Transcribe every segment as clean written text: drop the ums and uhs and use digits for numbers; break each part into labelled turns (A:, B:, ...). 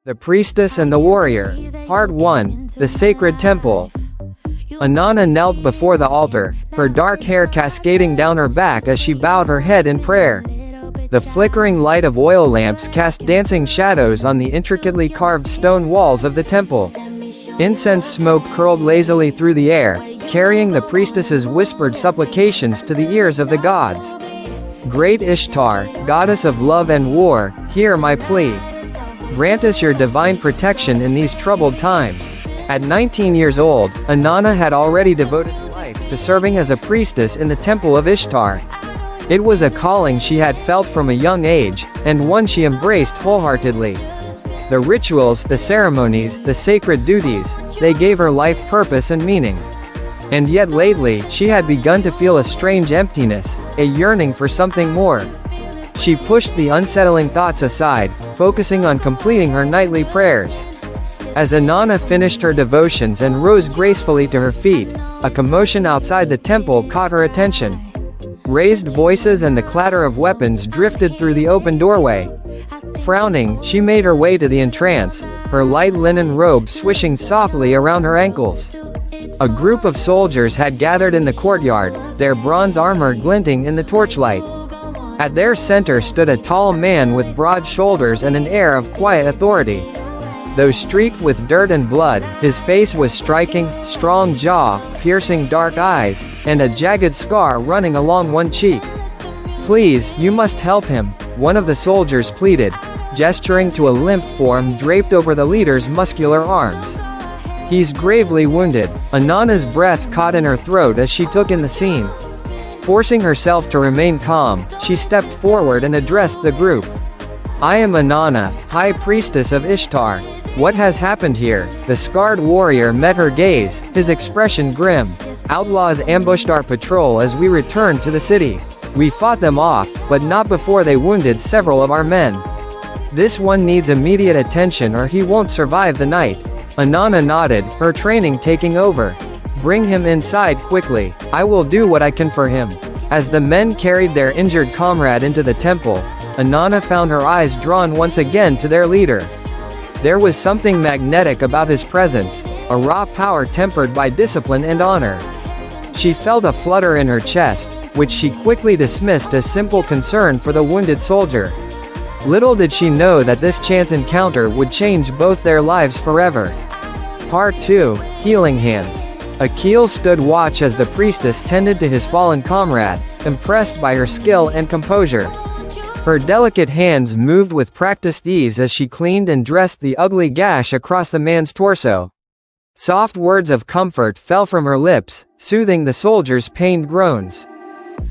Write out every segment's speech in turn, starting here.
A: The Priestess and the Warrior. Part 1. The Sacred Temple. Inanna knelt before the altar, her dark hair cascading down her back as she bowed her head in prayer. The flickering light of oil lamps cast dancing shadows on the intricately carved stone walls of the temple. Incense smoke curled lazily through the air, carrying the priestess's whispered supplications to the ears of the gods. Great Ishtar, goddess of love and war, hear my plea. Grant us your divine protection in these troubled times. At 19 years old, Inanna had already devoted her life to serving as a priestess in the temple of Ishtar. It was a calling she had felt from a young age, and one she embraced wholeheartedly. The rituals, the ceremonies, the sacred duties, they gave her life purpose and meaning. And yet lately, she had begun to feel a strange emptiness, a yearning for something more. She pushed the unsettling thoughts aside, focusing on completing her nightly prayers. As Inanna finished her devotions and rose gracefully to her feet, a commotion outside the temple caught her attention. Raised voices and the clatter of weapons drifted through the open doorway. Frowning, she made her way to the entrance, her light linen robe swishing softly around her ankles. A group of soldiers had gathered in the courtyard, their bronze armor glinting in the torchlight. At their center stood a tall man with broad shoulders and an air of quiet authority. Though streaked with dirt and blood, his face was striking, strong jaw, piercing dark eyes, and a jagged scar running along one cheek. "Please, you must help him," one of the soldiers pleaded, gesturing to a limp form draped over the leader's muscular arms. "He's gravely wounded." Inanna's breath caught in her throat as she took in the scene. Forcing herself to remain calm, she stepped forward and addressed the group. "I am Inanna, High Priestess of Ishtar. What has happened here?" The scarred warrior met her gaze, his expression grim. "Outlaws ambushed our patrol as we returned to the city. We fought them off, but not before they wounded several of our men. This one needs immediate attention or he won't survive the night." Inanna nodded, her training taking over. "Bring him inside quickly. I will do what I can for him." As the men carried their injured comrade into the temple, Inanna found her eyes drawn once again to their leader. There was something magnetic about his presence, a raw power tempered by discipline and honor. She felt a flutter in her chest, which she quickly dismissed as simple concern for the wounded soldier. Little did she know that this chance encounter would change both their lives forever. Part 2. Healing Hands. Akil stood watch as the priestess tended to his fallen comrade, impressed by her skill and composure. Her delicate hands moved with practiced ease as she cleaned and dressed the ugly gash across the man's torso. Soft words of comfort fell from her lips, soothing the soldier's pained groans.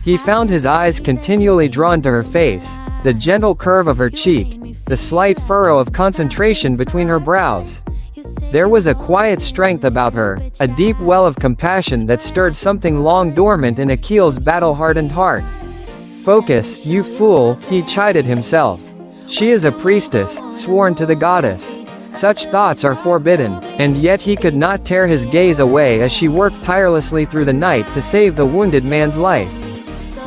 A: He found his eyes continually drawn to her face, the gentle curve of her cheek, the slight furrow of concentration between her brows. There was a quiet strength about her, a deep well of compassion that stirred something long dormant in Akil's battle-hardened heart. "Focus, you fool," he chided himself. "She is a priestess, sworn to the goddess. Such thoughts are forbidden." And yet he could not tear his gaze away as she worked tirelessly through the night to save the wounded man's life.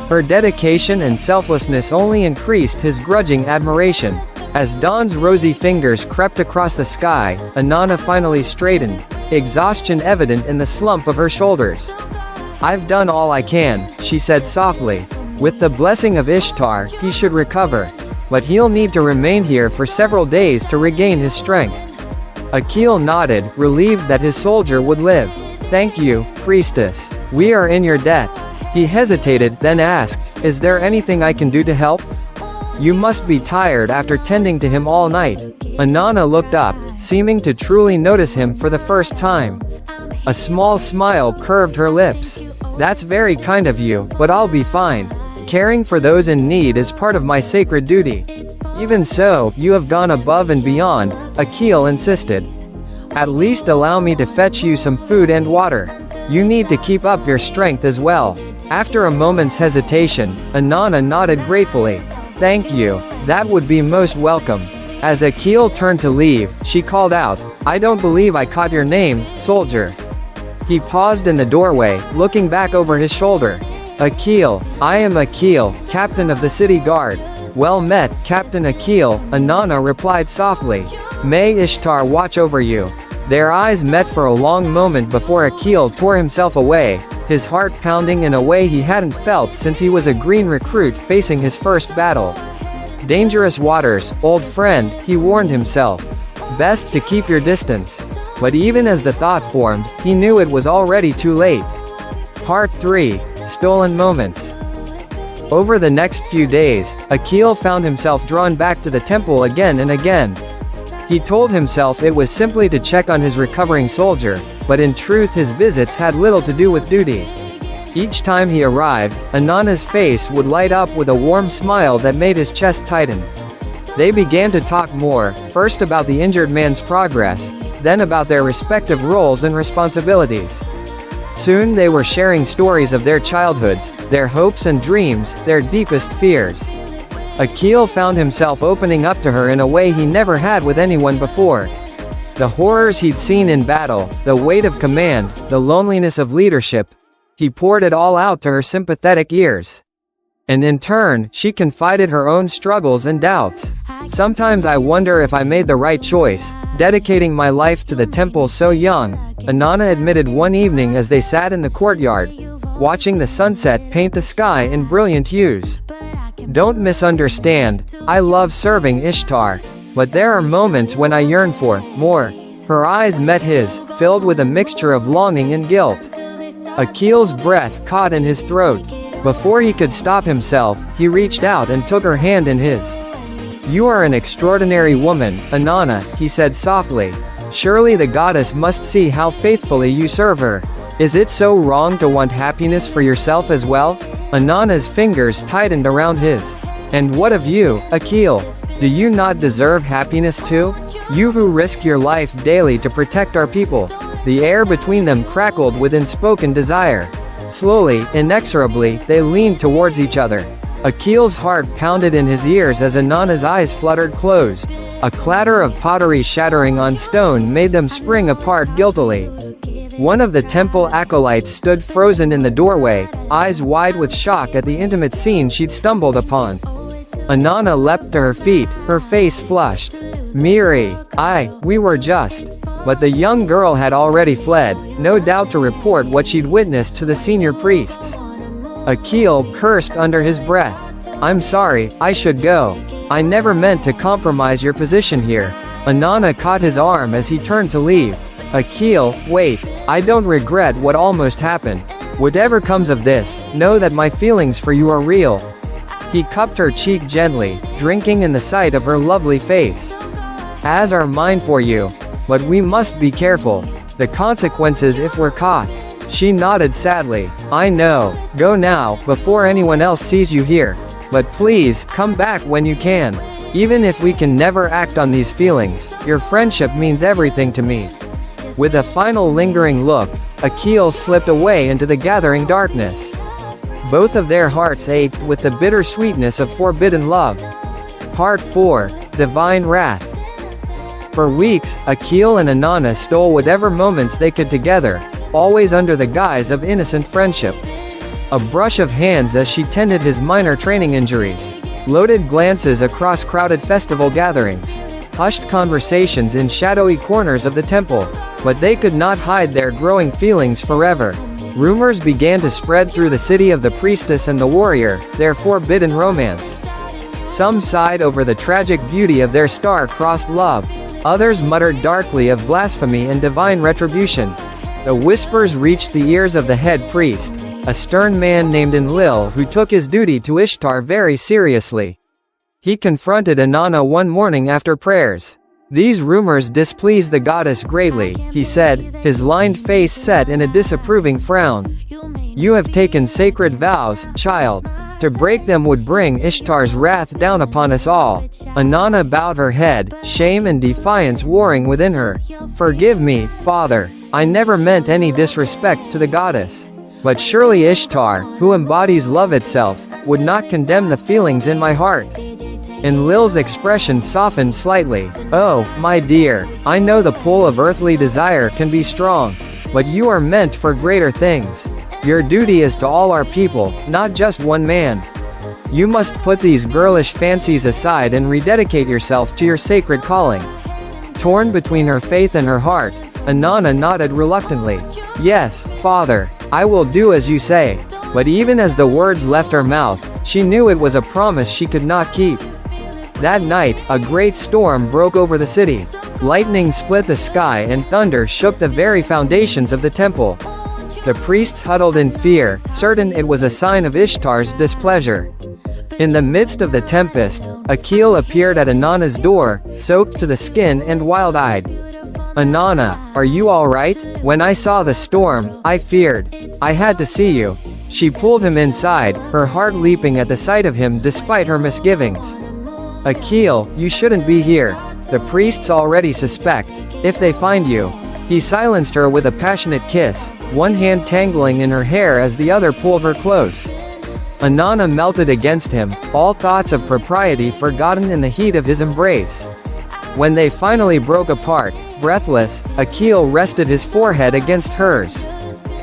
A: Her dedication and selflessness only increased his grudging admiration. As dawn's rosy fingers crept across the sky, Inanna finally straightened, exhaustion evident in the slump of her shoulders. "I've done all I can," she said softly. "With the blessing of Ishtar, he should recover. But he'll need to remain here for several days to regain his strength." Akil nodded, relieved that his soldier would live. "Thank you, priestess. We are in your debt." He hesitated, then asked, "Is there anything I can do to help?" "You must be tired after tending to him all night." Inanna looked up, seeming to truly notice him for the first time. A small smile curved her lips. "That's very kind of you, but I'll be fine. Caring for those in need is part of my sacred duty." "Even so, you have gone above and beyond," Akil insisted. "At least allow me to fetch you some food and water. You need to keep up your strength as well." After a moment's hesitation, Inanna nodded gratefully. "Thank you. That would be most welcome." As Akil turned to leave, she called out, "I don't believe I caught your name, soldier." He paused in the doorway, looking back over his shoulder. "Akil. I am Akil, captain of the city guard." "Well met, Captain Akil," Inanna replied softly. May Ishtar watch over you." Their eyes met for a long moment before Akil tore himself away, his heart pounding in a way he hadn't felt since he was a green recruit facing his first battle. "Dangerous waters, old friend," he warned himself. "Best to keep your distance." But even as the thought formed, he knew it was already too late. Part 3. Stolen Moments. Over the next few days, Akil found himself drawn back to the temple again and again. He told himself it was simply to check on his recovering soldier, but in truth his visits had little to do with duty. Each time he arrived, Inanna's face would light up with a warm smile that made his chest tighten. They began to talk more, first about the injured man's progress, then about their respective roles and responsibilities. Soon they were sharing stories of their childhoods, their hopes and dreams, their deepest fears. Akil found himself opening up to her in a way he never had with anyone before. The horrors he'd seen in battle, the weight of command, the loneliness of leadership, he poured it all out to her sympathetic ears. And in turn, she confided her own struggles and doubts. "Sometimes I wonder if I made the right choice, dedicating my life to the temple so young," Inanna admitted one evening as they sat in the courtyard, watching the sunset paint the sky in brilliant hues. "Don't misunderstand, I love serving Ishtar. But there are moments when I yearn for more." Her eyes met his, filled with a mixture of longing and guilt. Akil's breath caught in his throat. Before he could stop himself, he reached out and took her hand in his. "You are an extraordinary woman, Inanna," he said softly. "Surely the goddess must see how faithfully you serve her. Is it so wrong to want happiness for yourself as well?" Inanna's fingers tightened around his. "And what of you, Akil? Do you not deserve happiness too? You who risk your life daily to protect our people." The air between them crackled with unspoken desire. Slowly, inexorably, they leaned towards each other. Akil's heart pounded in his ears as Inanna's eyes fluttered close. A clatter of pottery shattering on stone made them spring apart guiltily. One of the temple acolytes stood frozen in the doorway, eyes wide with shock at the intimate scene she'd stumbled upon. Inanna leapt to her feet, her face flushed. "Miri, we were just..." But the young girl had already fled, no doubt to report what she'd witnessed to the senior priests. Akil cursed under his breath. "I'm sorry, I should go. I never meant to compromise your position here." Inanna caught his arm as he turned to leave. "Akil, wait, I don't regret what almost happened. Whatever comes of this, know that my feelings for you are real." He cupped her cheek gently, drinking in the sight of her lovely face. "As are mine for you. But we must be careful. The consequences if we're caught." She nodded sadly. "I know. Go now, before anyone else sees you here. But please, come back when you can. Even if we can never act on these feelings, your friendship means everything to me." With a final lingering look, Akil slipped away into the gathering darkness. Both of their hearts ached with the bitter sweetness of forbidden love. Part 4. Divine Wrath. For weeks, Akil and Inanna stole whatever moments they could together, always under the guise of innocent friendship. A brush of hands as she tended his minor training injuries. Loaded glances across crowded festival gatherings. Hushed conversations in shadowy corners of the temple. But they could not hide their growing feelings forever. Rumors began to spread through the city of the Priestess and the warrior, their forbidden romance. Some sighed over the tragic beauty of their star-crossed love. Others muttered darkly of blasphemy and divine retribution. The whispers reached the ears of the head priest, a stern man named Enlil who took his duty to Ishtar very seriously. He confronted Inanna one morning after prayers. "These rumors displease the goddess greatly," he said, his lined face set in a disapproving frown. "You have taken sacred vows, child. To break them would bring Ishtar's wrath down upon us all." Inanna bowed her head, shame and defiance warring within her. "Forgive me, father. I never meant any disrespect to the goddess. But surely Ishtar, who embodies love itself, would not condemn the feelings in my heart." Enlil's expression softened slightly. "Oh, my dear, I know the pull of earthly desire can be strong. But you are meant for greater things. Your duty is to all our people, not just one man. You must put these girlish fancies aside and rededicate yourself to your sacred calling." Torn between her faith and her heart, Inanna nodded reluctantly. Yes, father, I will do as you say. But even as the words left her mouth, she knew it was a promise she could not keep. That night, a great storm broke over the city. Lightning split the sky and thunder shook the very foundations of the temple. The priests huddled in fear, certain it was a sign of Ishtar's displeasure. In the midst of the tempest, Akil appeared at Inanna's door, soaked to the skin and wild-eyed. Inanna, are you alright? When I saw the storm, I feared. I had to see you. She pulled him inside, her heart leaping at the sight of him despite her misgivings. Akil, you shouldn't be here. The priests already suspect. If they find you. He silenced her with a passionate kiss, one hand tangling in her hair as the other pulled her close. Inanna melted against him, all thoughts of propriety forgotten in the heat of his embrace. When they finally broke apart, breathless, Akil rested his forehead against hers.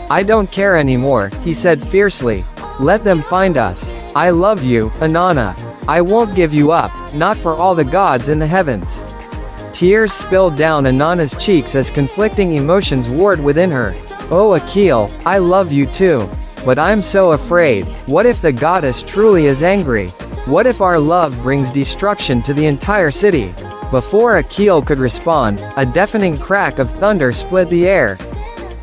A: I don't care anymore, he said fiercely. Let them find us. I love you, Inanna. I won't give you up, not for all the gods in the heavens. Tears spilled down Inanna's cheeks as conflicting emotions warred within her. Oh Akil, I love you too. But I'm so afraid. What if the goddess truly is angry? What if our love brings destruction to the entire city? Before Akil could respond, a deafening crack of thunder split the air.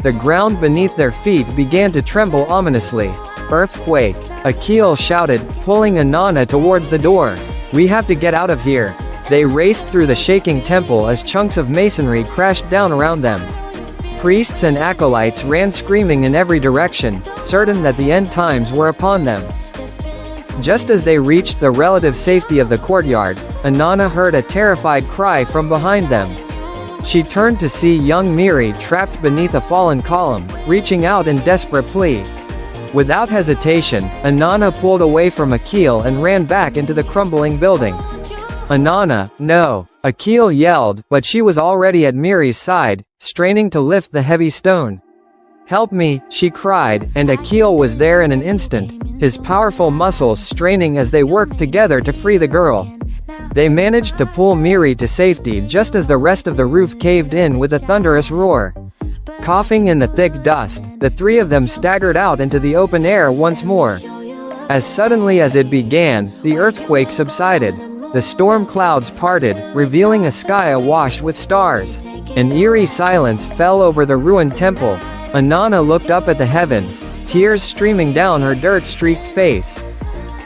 A: The ground beneath their feet began to tremble ominously. Earthquake! Akil shouted, pulling Inanna towards the door. We have to get out of here. They raced through the shaking temple as chunks of masonry crashed down around them. Priests and acolytes ran screaming in every direction, certain that the end times were upon them. Just as they reached the relative safety of the courtyard, Inanna heard a terrified cry from behind them. She turned to see young Miri trapped beneath a fallen column, reaching out in desperate plea. Without hesitation, Inanna pulled away from Akil and ran back into the crumbling building. Inanna, no! Akil yelled, but she was already at Miri's side, straining to lift the heavy stone. Help me, she cried, and Akil was there in an instant, his powerful muscles straining as they worked together to free the girl. They managed to pull Miri to safety just as the rest of the roof caved in with a thunderous roar. Coughing in the thick dust, the three of them staggered out into the open air once more. As suddenly as it began, the earthquake subsided. The storm clouds parted, revealing a sky awash with stars. An eerie silence fell over the ruined temple. Inanna looked up at the heavens, tears streaming down her dirt-streaked face.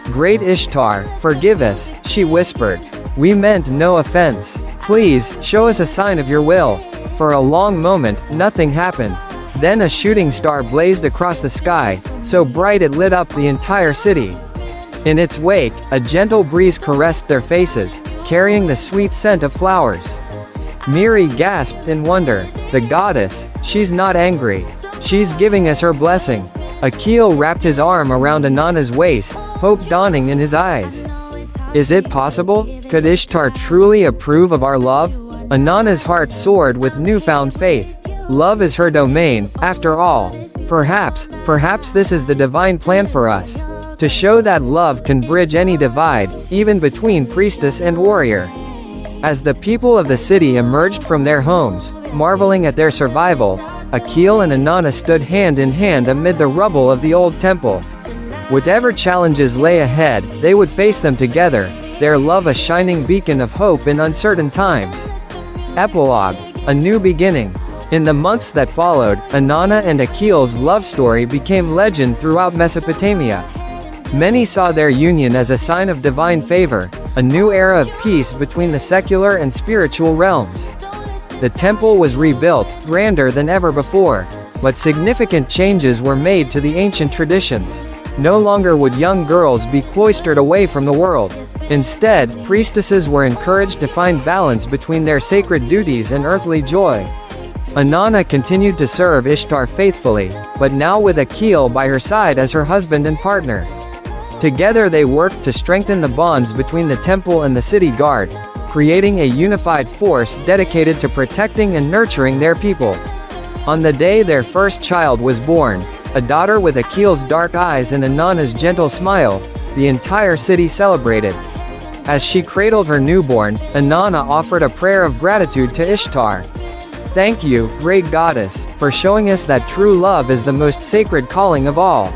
A: Great Ishtar, forgive us, she whispered. We meant no offense. Please, show us a sign of your will. For a long moment, nothing happened. Then a shooting star blazed across the sky, so bright it lit up the entire city. In its wake, a gentle breeze caressed their faces, carrying the sweet scent of flowers. Miri gasped in wonder. The goddess, she's not angry. She's giving us her blessing. Akil wrapped his arm around Inanna's waist, hope dawning in his eyes. Is it possible? Could Ishtar truly approve of our love? Inanna's heart soared with newfound faith. Love is her domain, after all. Perhaps this is the divine plan for us. To show that love can bridge any divide, even between priestess and warrior. As the people of the city emerged from their homes, marveling at their survival, Akil and Inanna stood hand in hand amid the rubble of the old temple. Whatever challenges lay ahead, they would face them together, their love a shining beacon of hope in uncertain times. Epilogue: A new beginning. In the months that followed, Inanna and Akil's love story became legend throughout Mesopotamia. Many saw their union as a sign of divine favor, a new era of peace between the secular and spiritual realms. The temple was rebuilt, grander than ever before, but significant changes were made to the ancient traditions. No longer would young girls be cloistered away from the world. Instead, priestesses were encouraged to find balance between their sacred duties and earthly joy. Inanna continued to serve Ishtar faithfully, but now with Akil by her side as her husband and partner. Together they worked to strengthen the bonds between the temple and the city guard, creating a unified force dedicated to protecting and nurturing their people. On the day their first child was born, a daughter with Akil's dark eyes and Inanna's gentle smile, the entire city celebrated. As she cradled her newborn, Inanna offered a prayer of gratitude to Ishtar. "Thank you, great goddess, for showing us that true love is the most sacred calling of all.